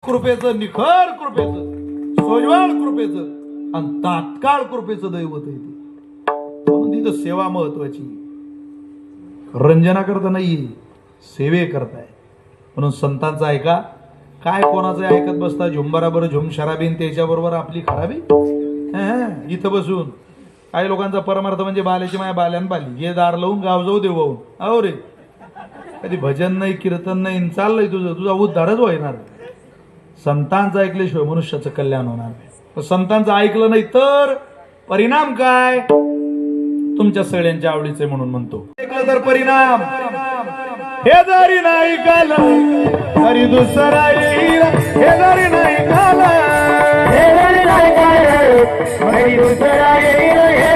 कृपेचं, निखर कृपेचं, सोजवळ कृपेचं आणि तात्काळ कृपेचं दैवत आहे ते. म्हणून तिथं सेवा महत्वाची. रंजना करता नाहीये, सेवे करताय. म्हणून संतांचं ऐका. काय कोणाचं ऐकत बसता? झुंबराबर झुम शराबीन त्याच्याबरोबर आपली खराबी. इथं बसून काही लोकांचा परमार्थ म्हणजे बाल्याची माया बाल्यान बाली, जे दार लावून गाव जाऊ देवाहून. अहो रे, कधी भजन नाही, कीर्तन नाही, चाललंय तुझा उद्धारच होणार. संतांचं ऐकल्याशिवाय मनुष्याचं कल्याण होणार नाही. संतांचं ऐकलं नाही तर परिणाम काय? तुमच्या सगळ्यांच्या आवडीचे म्हणून म्हणतो. ऐकलं तर परिणाम हे जरी नाही ऐकलं तरी दुसरा येईल. हे जरी नाही ऐकलं, हे जरी नाही ऐकलं तरी दुसरा येईल.